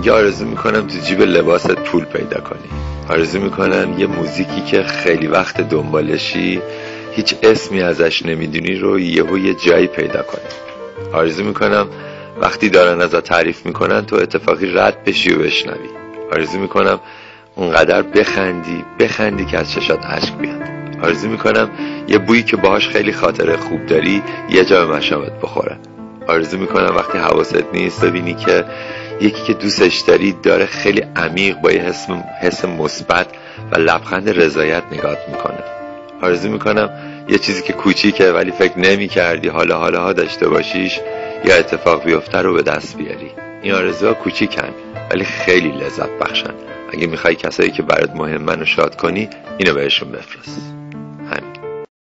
میگه آرزو میکنم تو جیب لباست پول پیدا کنی. آرزو میکنم یه موزیکی که خیلی وقت دنبالشی، هیچ اسمی ازش نمیدونی رو یه جایی پیدا کنی. آرزو میکنم وقتی دارن ازت تعریف میکنن تو اتفاقی رد بشی و بشنوی. آرزو میکنم اونقدر بخندی که از چشات اشک بیاد. آرزو میکنم یه بویی که باهاش خیلی خاطره خوب داری یه جا به مشامت بخوره. آرزو میکنم وقتی حواست نیست ببینی که یکی که دوستش داری داره خیلی عمیق با یه حس مثبت و لبخند رضایت نگات میکنه. آرزو میکنم یه چیزی که کوچیکه ولی فکر نمی کردی حالا داشته باشیش یا اتفاق بیفته رو به دست بیاری. این آرزوها کوچیکن ولی خیلی لذت بخشن. اگه میخوای کسایی که برات مهمن رو شاد کنی اینو بهشون بفرست.